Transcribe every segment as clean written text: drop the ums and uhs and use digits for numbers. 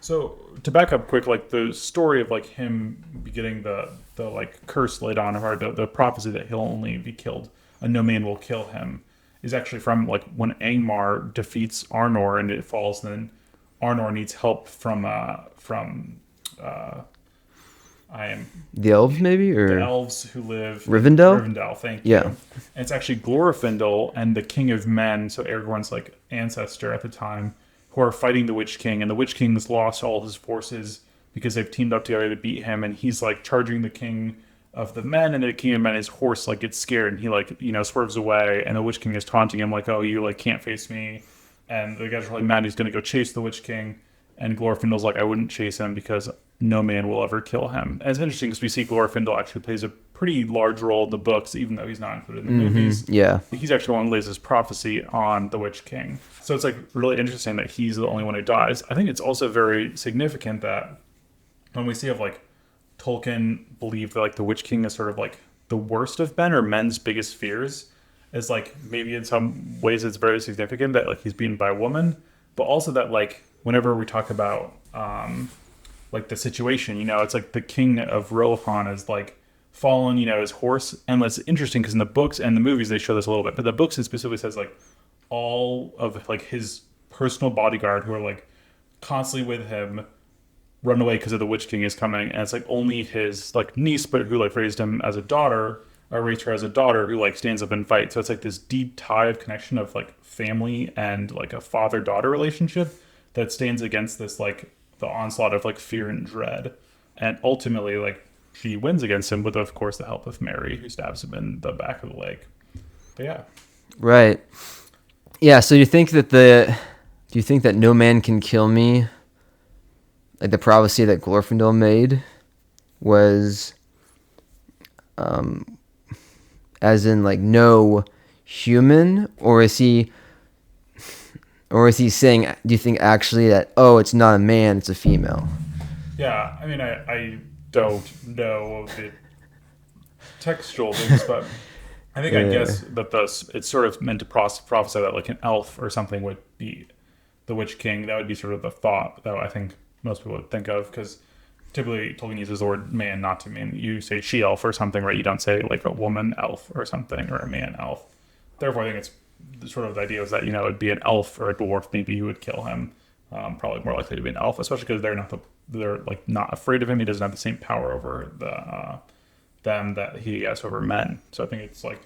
So to back up quick, like the story of like him getting the like curse laid on him, or the prophecy that he'll only be killed, and no man will kill him, is actually from like when Angmar defeats Arnor and it falls, and then Arnor needs help from uh, I am The elves, maybe, the or elves who live in Rivendell? Rivendell. Thank you. Yeah. And it's actually Glorfindel and the King of Men, so Aragorn's like ancestor at the time, who are fighting the Witch King, and the Witch King's lost all his forces because they've teamed up together to beat him, and he's like charging the King of the Men, and the King of Men, his horse like gets scared, and he like swerves away, and the Witch King is taunting him like, "Oh, you like can't face me," and the guy's really mad. He's gonna go chase the Witch King, and Glorfindel's like, "I wouldn't chase him because no man will ever kill him." And it's interesting because we see Glorfindel actually plays a pretty large role in the books, even though he's not included in the movies. Yeah. He's actually the one who lays his prophecy on the Witch King. So it's like really interesting that he's the only one who dies. I think it's also very significant that when we see of like Tolkien believed that like the Witch King is sort of like the worst of men or men's biggest fears, is like maybe in some ways it's very significant that like he's beaten by a woman, but also that like whenever we talk about like the situation, it's like the king of Rohan is like fallen, his horse. And it's interesting because in the books and the movies they show this a little bit, but the books it specifically says like all of like his personal bodyguard who are like constantly with him run away because of the Witch King is coming, and it's like only his like niece, but who like raised him as a daughter, or raised her as a daughter, who like stands up and fights. So it's like this deep tie of connection of like family and like a father daughter relationship that stands against this like the onslaught of like fear and dread, and ultimately like she wins against him with of course the help of Mary, who stabs him in the back of the leg. But yeah. Right. Yeah. So do you think that no man can kill me, like the prophecy that Glorfindel made, was, as in like no human, or is he saying? Do you think actually that it's not a man, it's a female? Yeah, I mean, I don't know the textual things, but I Yeah. guess that it's sort of meant to prophesy that like an elf or something would be the Witch King. That would be sort of the thought that I think most people would think of, because typically Tolkien uses the word man not to mean you say she elf or something, right? You don't say like a woman elf or something or a man elf. Therefore, I think it's sort of the idea is that it'd be an elf or a dwarf maybe who would kill him. Probably more likely to be an elf, especially because they're like not afraid of him. He doesn't have the same power over them that he has over men. So I think it's like,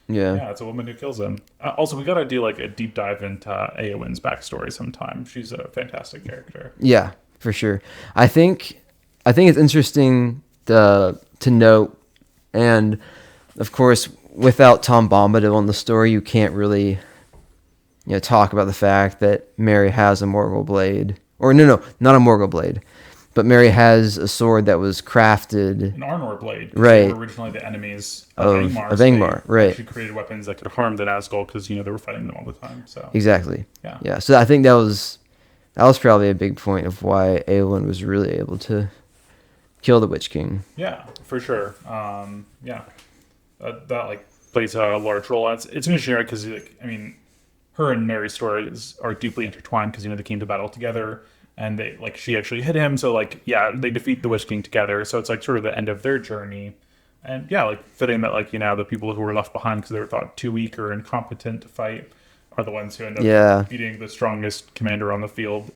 Yeah. yeah, it's a woman who kills him. Also, we gotta do like a deep dive into Eowyn's backstory sometime. She's a fantastic character. Yeah, for sure. I think it's interesting to note, and of course, without Tom Bombadil on the story, you can't really talk about the fact that Mary has a Morgul blade, or no, not a Morgul blade, but Mary has a sword that was crafted An Arnor blade, because they right were originally the enemies of of Angmar. of So Angmar, they right? actually created weapons that could harm the Nazgul because they were fighting them all the time. So Exactly. yeah, Yeah. So I think that was probably a big point of why Eowyn was really able to kill the Witch King. yeah, for sure. Yeah, that like plays a large role. It's interesting, right? Because like I mean, her and Mary's stories are deeply intertwined because they came to battle together, and they like she actually hit him. So like yeah, they defeat the Witch King together. So it's like sort of the end of their journey, and yeah, like fitting that like the people who were left behind because they were thought too weak or incompetent to fight are the ones who end up Yeah. beating the strongest commander on the field